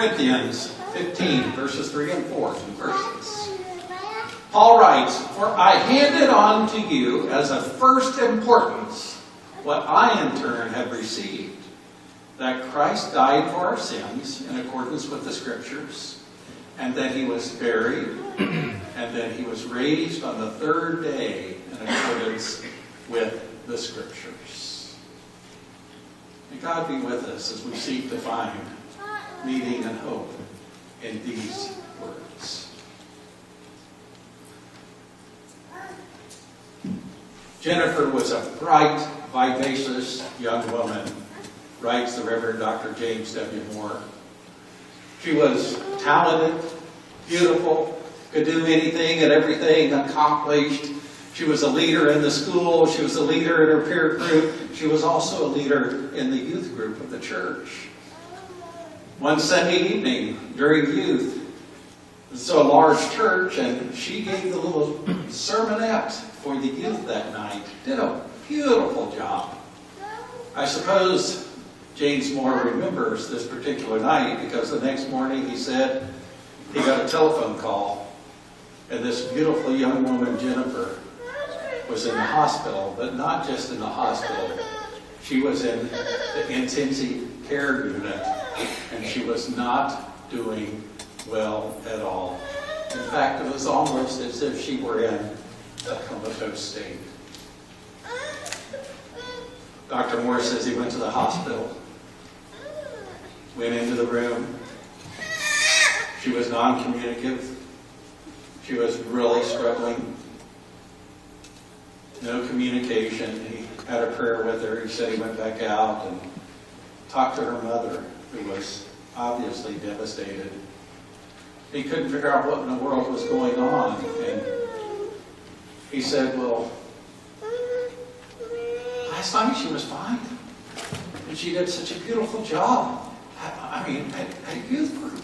Corinthians 15, verses 3 and 4, 2 verses. Paul writes, "For I handed on to you as of first importance what I in turn have received, that Christ died for our sins in accordance with the Scriptures, and that he was buried, and that he was raised on the third day in accordance with the Scriptures." May God be with us as we seek to find meaning and hope in these words. Jennifer was a bright, vivacious young woman, writes the Reverend Dr. James W. Moore. She was talented, beautiful, could do anything and everything, accomplished. She was a leader in the school. She was a leader in her peer group. She was also a leader in the youth group of the church. One Sunday evening during youth, it's a large church, and she gave the little sermonette for the youth that night. Did a beautiful job. I suppose James Moore remembers this particular night because the next morning he said he got a telephone call, and this beautiful young woman, Jennifer, was in the hospital, but not just in the hospital. She was in the intensive care unit, and she was not doing well at all. In fact, it was almost as if she were in a comatose state. Dr. Moore says he went to the hospital, went into the room. She was non-communicative. She was really struggling. No communication. He had a prayer with her. He said he went back out and talked to her mother, who was obviously devastated. He couldn't figure out what in the world was going on. And he said, well, last night she was fine. And she did such a beautiful job. I mean, at a youth group.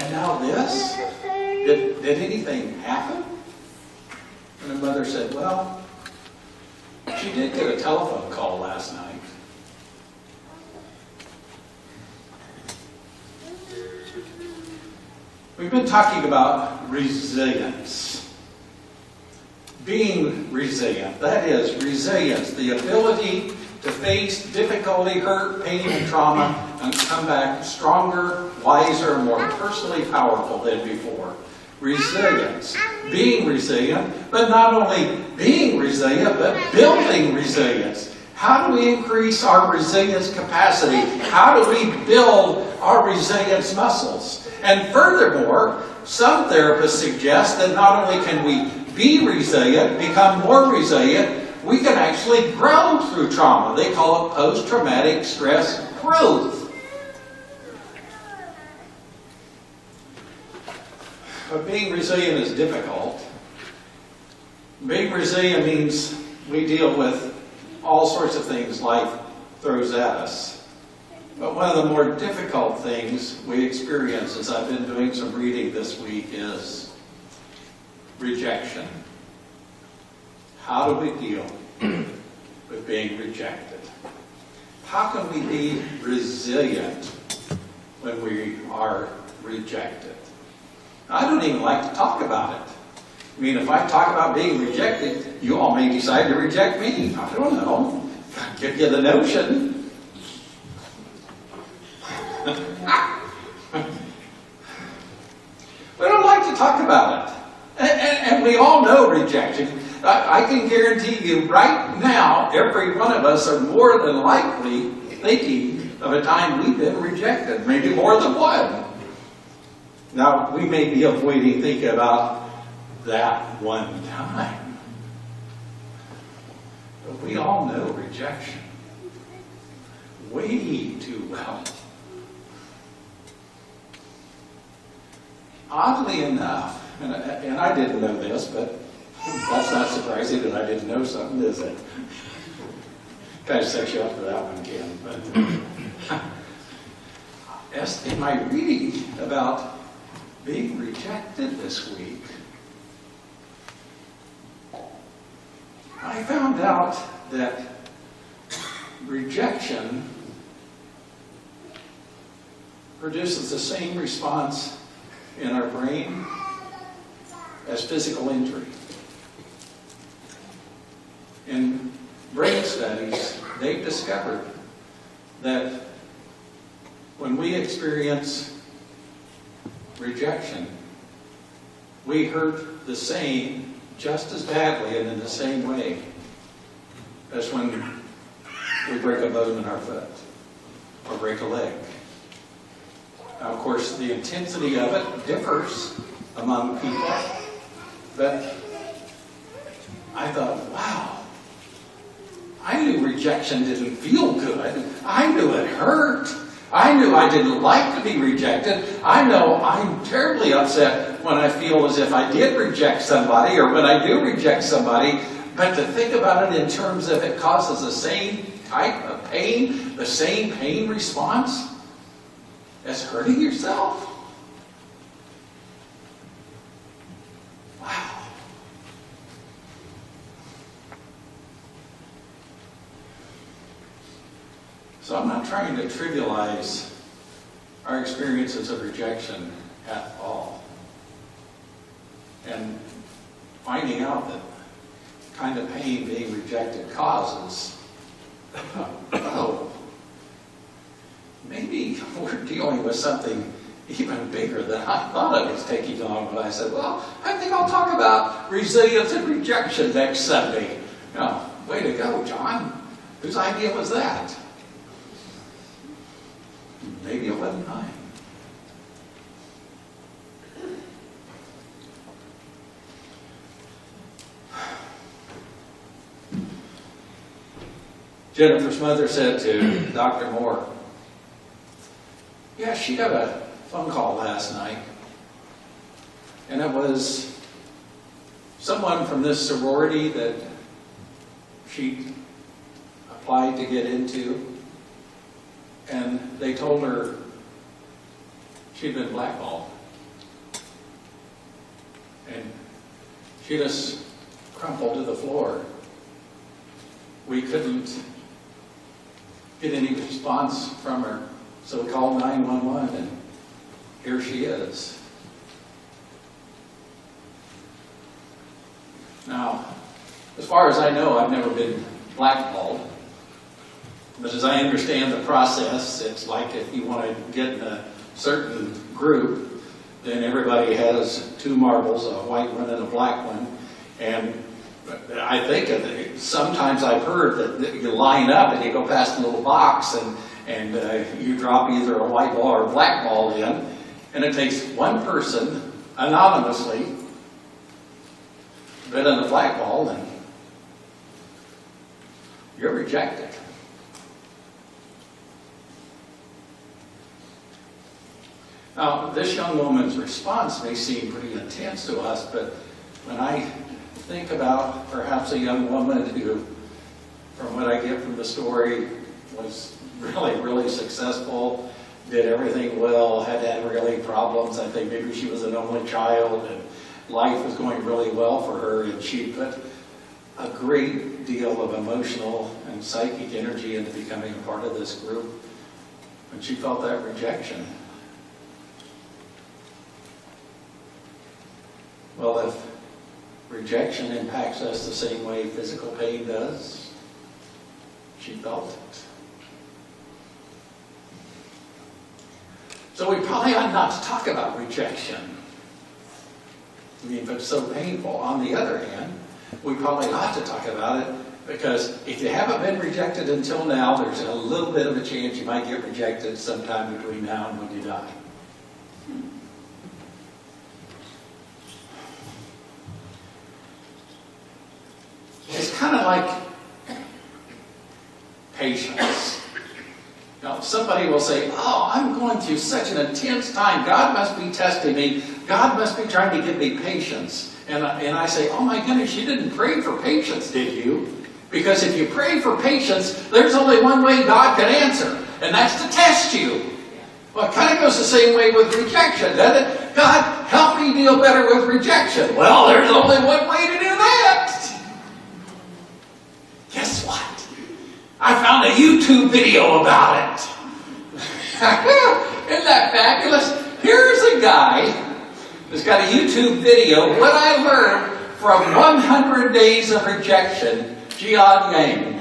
And now this? Did anything happen? And her mother said, well, she did get a telephone call last night. We've been talking about resilience. Being resilient, that is, resilience, the ability to face difficulty, hurt, pain, and trauma, and come back stronger, wiser, more personally powerful than before. Resilience. Being resilient, but not only being resilient, but building resilience. How do we increase our resilience capacity? How do we build our resilience muscles? And furthermore, some therapists suggest that not only can we be resilient, become more resilient, we can actually grow through trauma. They call it post-traumatic stress growth. But being resilient is difficult. Being resilient means we deal with all sorts of things life throws at us. But one of the more difficult things we experience, as I've been doing some reading this week, is rejection. How do we deal with being rejected? How can we be resilient when we are rejected? I don't even like to talk about it. I mean, if I talk about being rejected, you all may decide to reject me. I don't know. I'll give you the notion. We don't like to talk about it. And we all know rejection. I can guarantee you right now, every one of us are more than likely thinking of a time we've been rejected, maybe more than one. Now, we may be avoiding thinking about that one time. But we all know rejection way too well. Oddly enough, and I didn't know this, but that's not surprising that I didn't know something, is it? Kind of sets you up for that one, Ken. But as in my reading about being rejected this week, I found out that rejection produces the same response in our brain as physical injury. In brain studies, they've discovered that when we experience rejection, we hurt the same, just as badly and in the same way as when we break a bone in our foot or break a leg. Now, of course, the intensity of it differs among people, but I thought, wow, I knew rejection didn't feel good. I knew it hurt. I knew I didn't like to be rejected. I know I'm terribly upset when I feel as if I did reject somebody or when I do reject somebody. But to think about it in terms of it causes the same type of pain, the same pain response as hurting yourself. Wow. So I'm not trying to trivialize our experiences of rejection at all. And finding out that kind of pain being rejected causes, oh, maybe we're dealing with something even bigger than I thought I was taking on when I said, well, I think I'll talk about resilience and rejection next Sunday. No, way to go, John. Whose idea was that? Maybe it wasn't mine. Jennifer's mother said to Dr. Moore, yeah, she got a phone call last night, and it was someone from this sorority that she applied to get into, and they told her she'd been blackballed. And she just crumpled to the floor. We couldn't get any response from her, so we called 911, and here she is. Now, as far as I know, I've never been blackballed. But as I understand the process, it's like if you want to get in a certain group, then everybody has two marbles, a white one and a black one. And I think sometimes I've heard that you line up and you go past a little box and you drop either a white ball or a black ball in, and it takes one person anonymously bid on the black ball and you're rejected. Now, this young woman's response may seem pretty intense to us, but when I think about perhaps a young woman who, from what I get from the story, was really, really successful, did everything well, had really problems. I think maybe she was an only child and life was going really well for her, and she put a great deal of emotional and psychic energy into becoming a part of this group, and she felt that rejection. Well, if rejection impacts us the same way physical pain does, she felt it. So we probably ought not to talk about rejection. I mean, if it's so painful. On the other hand, we probably ought to talk about it because if you haven't been rejected until now, there's a little bit of a chance you might get rejected sometime between now and when you die. It's kind of like patience. Now, somebody will say, oh, I'm going through such an intense time. God must be testing me. God must be trying to give me patience. And I say, oh my goodness, you didn't pray for patience, did you? Because if you pray for patience, there's only one way God can answer, and that's to test you. Well, it kind of goes the same way with rejection, doesn't it? God, help me deal better with rejection. Well, there's only one way to do that. Guess what? I found a YouTube video about it. Isn't that fabulous? Here's a guy who's got a YouTube video, what I learned from 100 days of rejection, Jian Yang.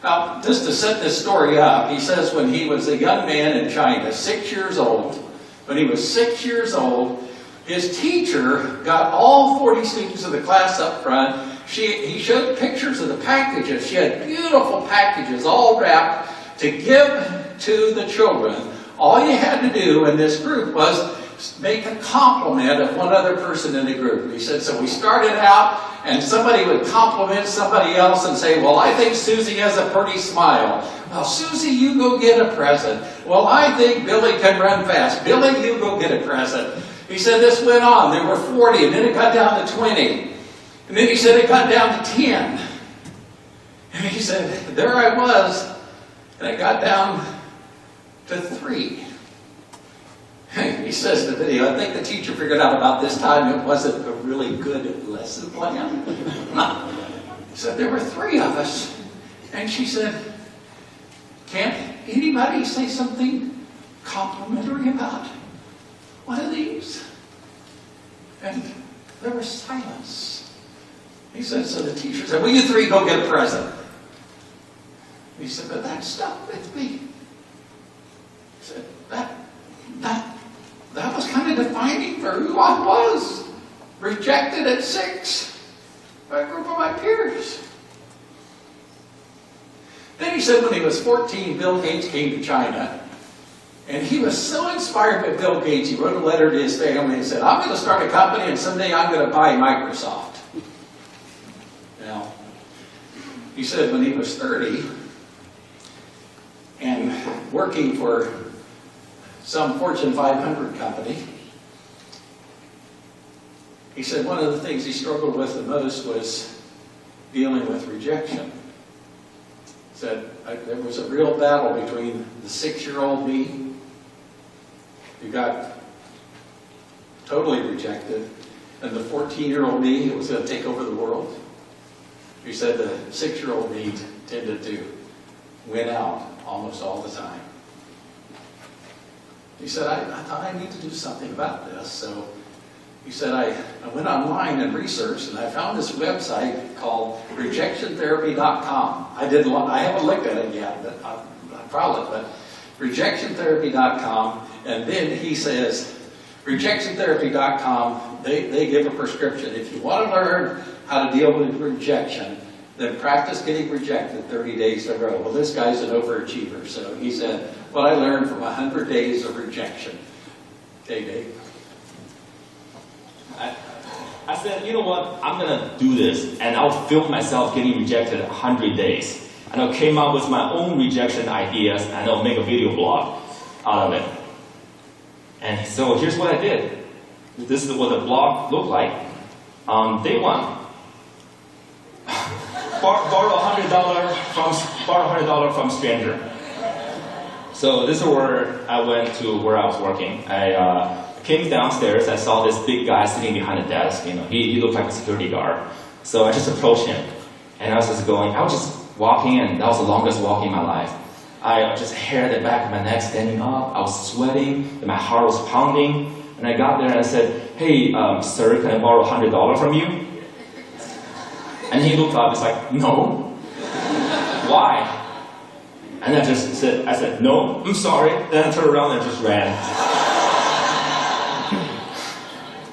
Now, just to set this story up, he says when he was a young man in China, 6 years old, when he was 6 years old, his teacher got all 40 students of the class up front. He showed pictures of the packages. She had beautiful packages all wrapped to give to the children. All you had to do in this group was make a compliment of one other person in the group. He said, so we started out and somebody would compliment somebody else and say, well, I think Susie has a pretty smile. Well, Susie, you go get a present. Well, I think Billy can run fast. Billy, you go get a present. He said this went on. There were 40, and then it got down to 20. And then he said it got down to 10. And he said, there I was, and it got down to 3. He says in the video, I think the teacher figured out about this time it wasn't a really good lesson plan. He said, there were 3 of us. And she said, can't anybody say something complimentary about one of these? And there was silence. He said, so the teacher said, well, you 3 go get a present. He said, but that stuck with me. He said, that was kind of defining for who I was. Rejected at 6 by a group of my peers. Then he said when he was 14, Bill Gates came to China. And he was so inspired by Bill Gates, he wrote a letter to his family and said, I'm going to start a company and someday I'm going to buy Microsoft. Now, he said when he was 30 and working for some Fortune 500 company, he said one of the things he struggled with the most was dealing with rejection. He said there was a real battle between the 6-year-old me, who got totally rejected, and the 14-year-old me who was going to take over the world. He said the 6-year-old me tended to win out almost all the time. He said, I thought I need to do something about this. So he said, I went online and researched, and I found this website called rejectiontherapy.com. I haven't looked at it yet, but I probably, but rejectiontherapy.com. And then he says, rejectiontherapy.com, they give a prescription. If you want to learn how to deal with rejection, then practice getting rejected 30 days in a row. Well, this guy's an overachiever. So he said, what I learned from 100 days of rejection. Okay, Dave? I said, you know what, I'm going to do this, and I'll film myself getting rejected 100 days. And I came up with my own rejection ideas, and I'll make a video blog out of it. And so here's what I did. This is what the blog looked like. Day 1. Borrow $100 from stranger. So this is where I went to where I was working. I came downstairs. I saw this big guy sitting behind the desk. You know, he looked like a security guard. So I just approached him, and I was just walking, and that was the longest walk in my life. I just hair at the back of my neck, standing up. I was sweating, and my heart was pounding. And I got there and I said, "Hey, sir, can I borrow $100 from you?" And he looked up. He's like, "No." Why? And I said, "No, I'm sorry." Then I turned around and just ran.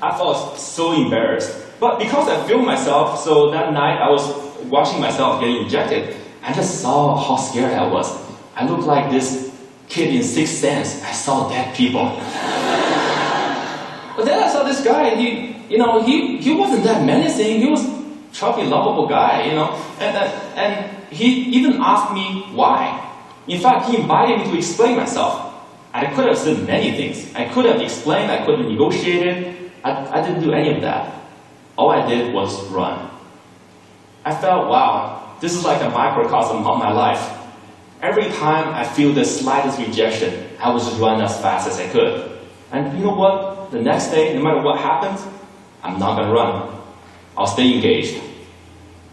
I felt so embarrassed. But because I filmed myself, so that night I was watching myself getting rejected. I just saw how scared I was. I looked like this kid in Sixth Sense. I saw dead people. But then I saw this guy, and he wasn't that menacing. He was a chubby, lovable guy, and he even asked me why. In fact, he invited me to explain myself. I could have said many things. I could have explained, I could have negotiated. I didn't do any of that. All I did was run. I felt, wow, this is like a microcosm of my life. Every time I feel the slightest rejection, I would just run as fast as I could. And you know what? The next day, no matter what happens, I'm not going to run. I'll stay engaged.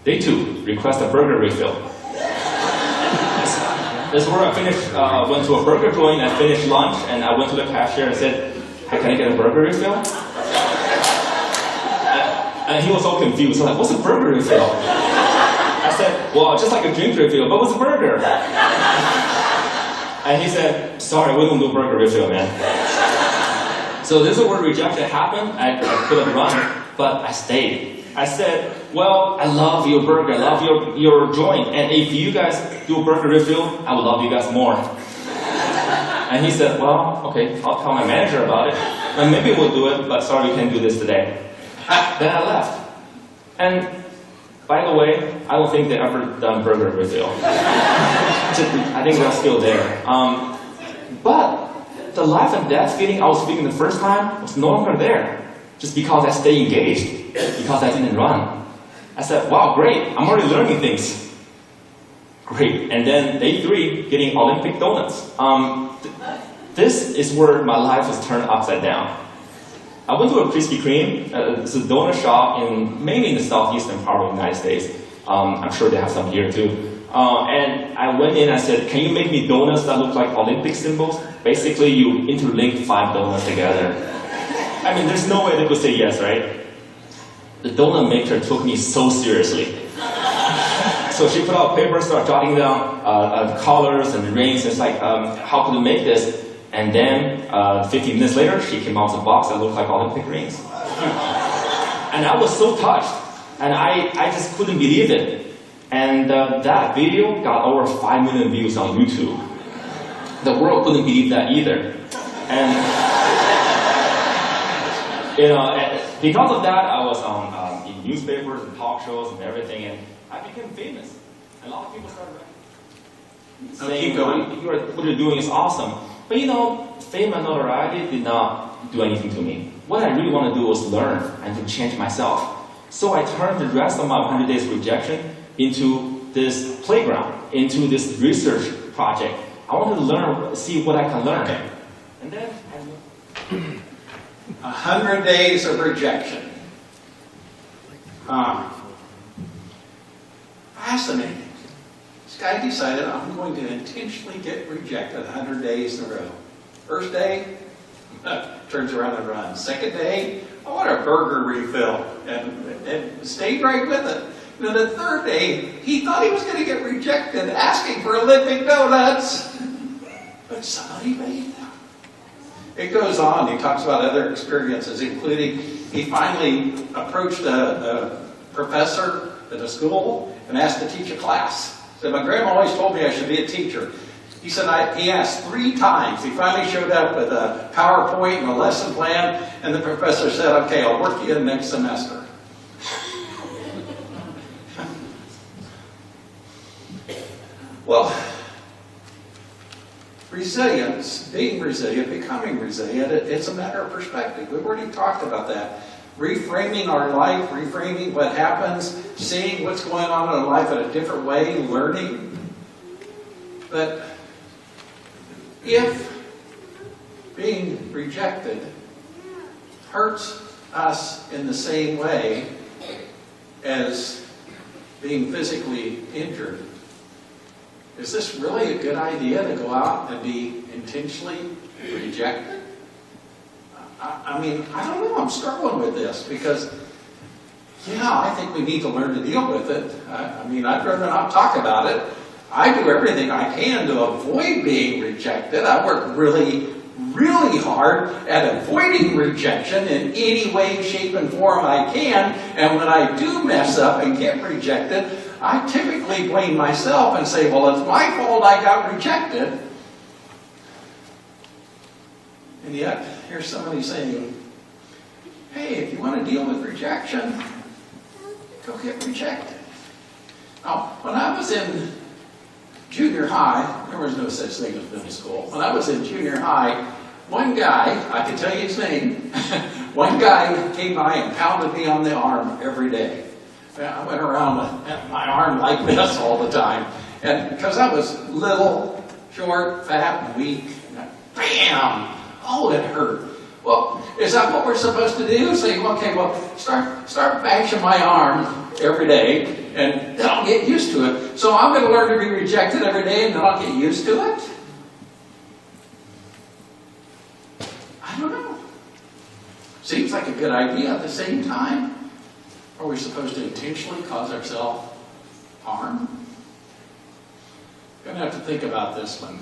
Day 2, request a burger refill. This is where I finished, went to a burger joint, I finished lunch, and I went to the cashier and said, "Hey, can I get a burger refill?" And he was so confused. I'm like, "What's a burger refill?" I said, "Well, just like a drink refill, but what's a burger?" And he said, "Sorry, we don't do burger refill, man." So this is where rejection happened. I could have run, but I stayed. I said, "Well, I love your burger, I love your joint, and if you guys do a burger refill, I would love you guys more." And he said, "Well, okay, I'll tell my manager about it, and maybe we'll do it, but sorry, we can't do this today." Then I left. And by the way, I don't think they ever done burger refill. I think they're still there. But the life and death feeling I was feeling the first time was no longer there. Just because I stayed engaged, because I didn't run. I said, "Wow, great, I'm already learning things." Great. And then day 3, getting Olympic donuts. This is where my life was turned upside down. I went to a Krispy Kreme. It's a donut shop mainly in the southeastern part of the United States. I'm sure they have some here too. And I went in and I said, "Can you make me donuts that look like Olympic symbols?" Basically, you interlink 5 donuts together. I mean, there's no way they could say yes, right? The donut maker took me so seriously. So she put out paper, started jotting down colors and rings. It's like, how could we make this? And then 15 minutes later, she came out with a box that looked like Olympic rings. And I was so touched. And I just couldn't believe it. And that video got over 5 million views on YouTube. The world couldn't believe that either. And because of that, I was on in newspapers and talk shows and everything, and I became famous. A lot of people started saying, "What you're doing is awesome." But fame and notoriety did not do anything to me. What I really want to do was learn and to change myself. So I turned the rest of my 100 days rejection into this playground, into this research project. I wanted to learn, see what I can learn. Okay. And then 100 days of rejection. Fascinating. This guy decided, I'm going to intentionally get rejected 100 days in a row. First day, turns around and runs. Second day, I want a burger refill, and stayed right with it. The third day, he thought he was going to get rejected asking for Olympic donuts. But somebody made them. It goes on. He talks about other experiences, including he finally approached a professor at a school and asked to teach a class. He said, "My grandma always told me I should be a teacher." He said he asked 3 times. He finally showed up with a PowerPoint and a lesson plan, and the professor said, "Okay, I'll work you in next semester." Well, resilience, being resilient, becoming resilient, it's a matter of perspective. We've already talked about that. Reframing our life, reframing what happens, seeing what's going on in our life in a different way, learning. But if being rejected hurts us in the same way as being physically injured, is this really a good idea to go out and be intentionally rejected? I mean, I don't know. I'm struggling with this because, I think we need to learn to deal with it. I mean, I'd rather not talk about it. I do everything I can to avoid being rejected. I work really, really hard at avoiding rejection in any way, shape, and form I can. And when I do mess up and get rejected, I typically blame myself and say, well, it's my fault I got rejected. And yet, here's somebody saying, hey, if you want to deal with rejection, go get rejected. Now, when I was in junior high, there was no such thing as middle school. When I was in junior high, one guy, I can tell you his name, one guy came by and pounded me on the arm every day. I went around with my arm like this all the time. And because I was little, short, fat, and weak, bam! Oh, it hurt. Well, is that what we're supposed to do? Say, okay, well, start bashing my arm every day. and then I'll get used to it. So I'm going to learn to be rejected every day and then I'll get used to it? I don't know. Seems like a good idea. At the same time, are we supposed to intentionally cause ourselves harm? Going to have to think about this one.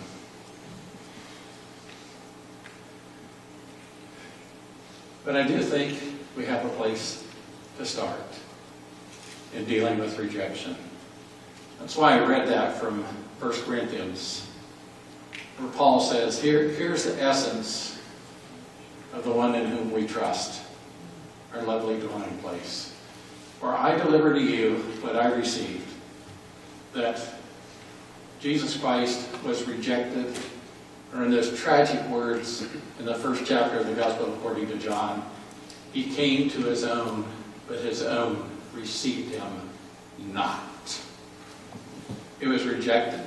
But I do think we have a place to start in dealing with rejection. That's why I read that from 1 Corinthians, where Paul says, here's the essence of the one in whom we trust, our lovely dwelling place. For I deliver to you what I received, that Jesus Christ was rejected, or in those tragic words in the first chapter of the Gospel according to John, he came to his own, but his own received him not. He was rejected.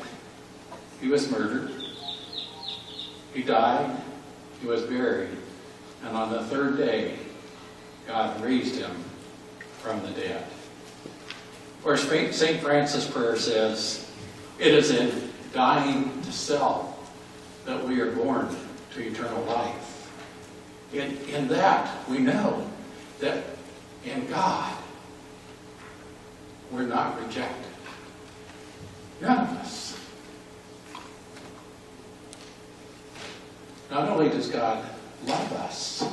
He was murdered. He died. He was buried. And on the third day, God raised him from the dead. Or St. Francis' prayer says, it is in dying to self that we are born to eternal life. In that, we know that in God, we're not rejected. None of us. Not only does God love us,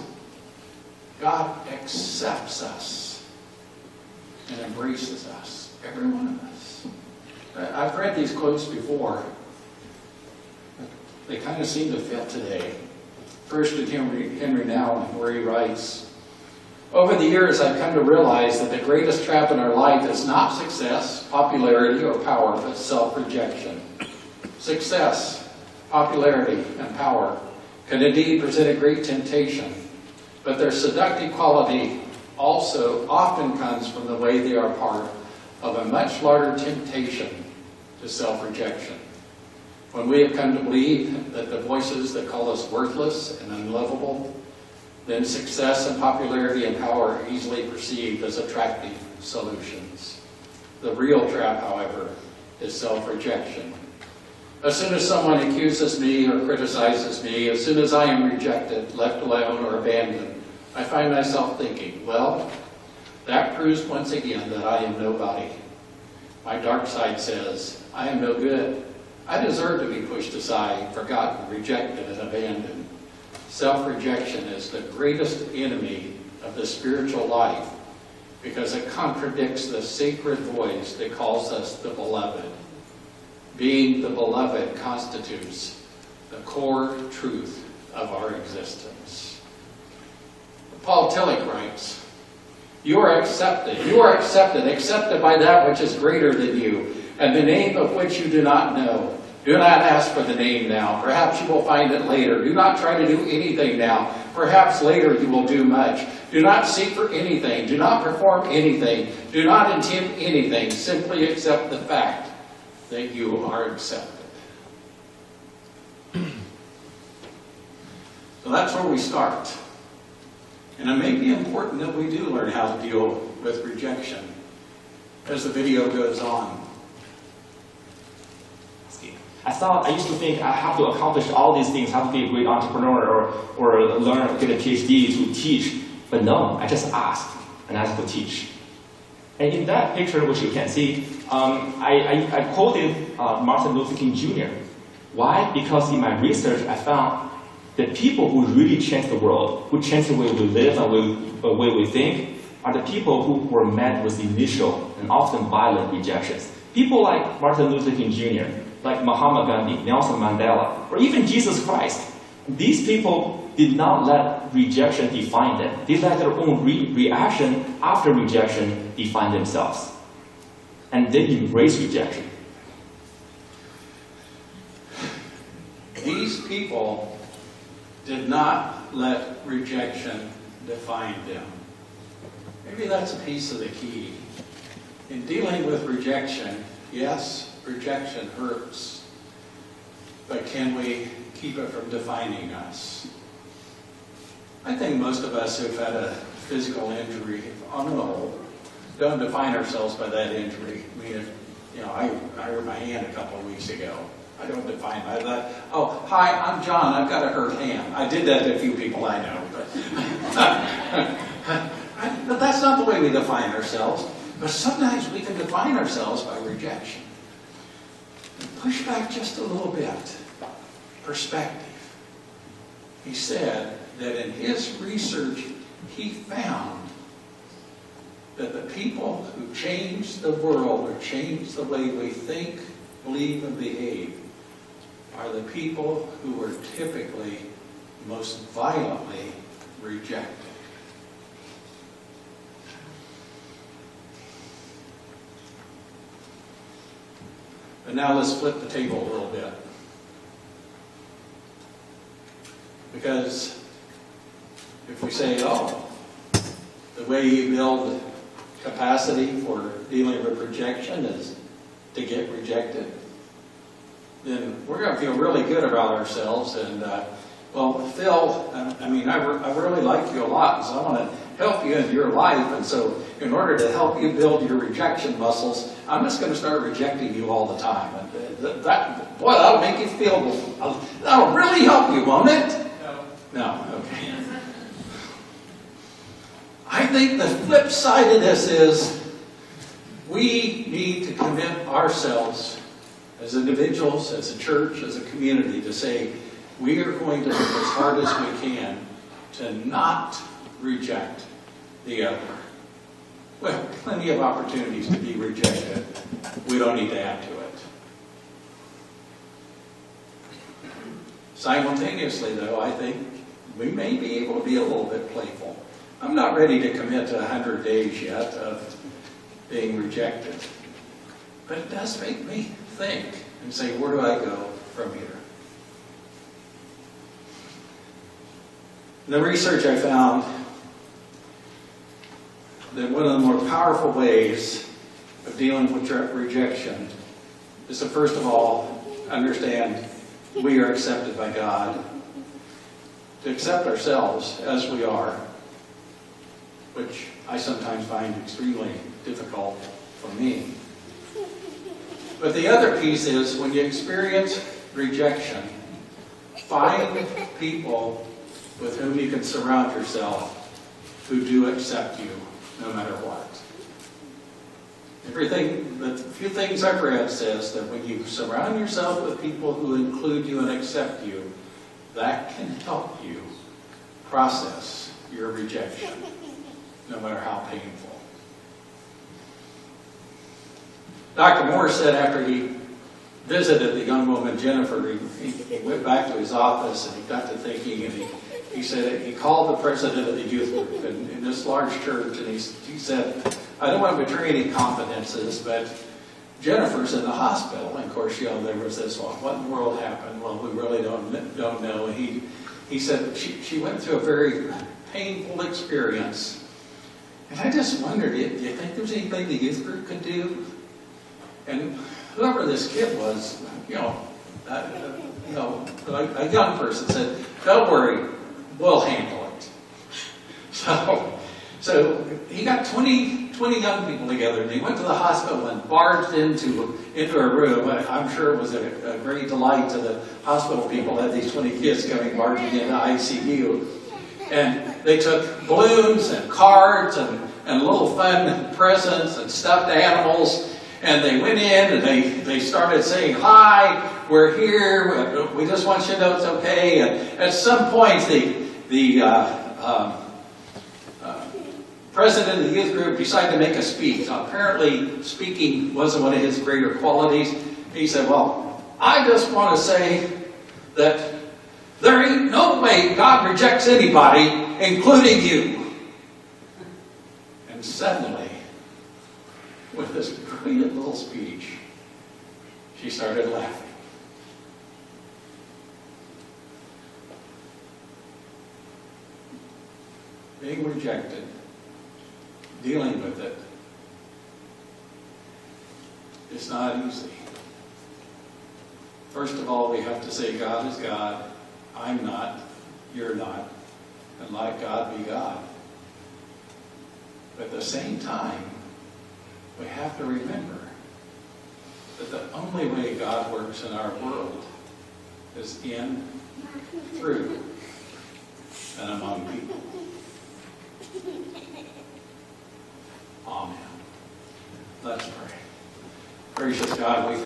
God accepts us and embraces us, every one of us. I've read these quotes before. They kind of seem to fit today. First to Henry Nouwen, where he writes, over the years I've come to realize that the greatest trap in our life is not success, popularity, or power, but self-rejection. Success, popularity, and power can indeed present a great temptation, but their seductive quality also often comes from the way they are part of a much larger temptation to self-rejection. When we have come to believe that the voices that call us worthless and unlovable, then success and popularity and power are easily perceived as attractive solutions. The real trap, however, is self-rejection. As soon as someone accuses me or criticizes me, as soon as I am rejected, left alone, or abandoned, I find myself thinking, well, that proves once again that I am nobody. My dark side says, I am no good. I deserve to be pushed aside, forgotten, rejected, and abandoned. Self-rejection is the greatest enemy of the spiritual life because it contradicts the sacred voice that calls us the beloved. Being the beloved constitutes the core truth of our existence. Paul Tillich writes, you are accepted by that which is greater than you, and the name of which you do not know. Do not ask for the name now. Perhaps you will find it later. Do not try to do anything now. Perhaps later you will do much. Do not seek for anything. Do not perform anything. Do not intend anything. Simply accept the fact that you are accepted. So that's where we start. And it may be important that we do learn how to deal with rejection as the video goes on. I used to think I have to accomplish all these things, have to be a great entrepreneur or learn, get a PhD to teach. But no, I just asked and asked to teach. And in that picture, which you can see, I quoted Martin Luther King Jr. Why? Because in my research, I found that people who really change the world, who change the way we live and the way we think, are the people who were met with initial and often violent rejections. People like Martin Luther King Jr., like Mahatma Gandhi, Nelson Mandela, or even Jesus Christ. These people did not let rejection define them. They let their own reaction after rejection define themselves. And they embrace rejection. These people did not let rejection define them. Maybe that's a piece of the key. In dealing with rejection, yes, rejection hurts, but can we keep it from defining us? I think most of us who've had a physical injury, on the whole, don't define ourselves by that injury. I mean, I hurt my hand a couple of weeks ago. I don't define by that. Oh, hi, I'm John. I've got a hurt hand. I did that to a few people I know, but that's not the way we define ourselves. But sometimes we can define ourselves by rejection. Push back just a little bit. Perspective. He said that in his research, he found that the people who change the world or change the way we think, believe, and behave are the people who are typically most violently rejected. But now let's flip the table a little bit. Because if we say, oh, the way you build capacity for dealing with rejection is to get rejected, then we're going to feel really good about ourselves. And, well, Phil, I really like you a lot, so I want to help you in your life. And so in order to help you build your rejection muscles, I'm just going to start rejecting you all the time. And that'll make you feel, that'll really help you, won't it? No, okay. I think the flip side of this is we need to commit ourselves as individuals, as a church, as a community to say we are going to work as hard as we can to not reject the other. Well, plenty of opportunities to be rejected. We don't need to add to it. Simultaneously, though, I think we may be able to be a little bit playful. I'm not ready to commit to 100 days yet of being rejected. But it does make me think and say, where do I go from here? In the research I found that one of the more powerful ways of dealing with rejection is to first of all understand we are accepted by God. To accept ourselves as we are, which I sometimes find extremely difficult for me. But the other piece is when you experience rejection, find people with whom you can surround yourself who do accept you no matter what. The few things I've read says that when you surround yourself with people who include you and accept you, that can help you process your rejection, no matter how painful. Dr. Moore said after he visited the young woman Jennifer, he went back to his office and he got to thinking, and he said he called the president of the youth group in this large church, and he said, I don't want to betray any confidences, but Jennifer's in the hospital. And of course, there was this, well, what in the world happened? Well, we really don't know. And he said she went through a very painful experience. And I just wondered, do you think there's anything the youth group could do? And whoever this kid was, a young person said, don't worry, we'll handle it. So he got 20 young people together, and they went to the hospital and barged into a room. I'm sure it was a great delight to the hospital people that these 20 kids coming barging into ICU. And they took balloons and cards and little fun presents and stuffed animals, and they went in and they started saying, hi, we're here, we just want you to know it's okay. And at some point, the president of the youth group decided to make a speech. Now, apparently, speaking wasn't one of his greater qualities. He said, well, I just want to say that there ain't no way God rejects anybody, including you. And suddenly, with this brilliant little speech, she started laughing. Being rejected, dealing with it, it's not easy. First of all, we have to say God is God, I'm not, you're not, and let God be God. But at the same time, we have to remember that the only way God works in our world is in, through, and among people. Amen. Let's pray. Gracious God, we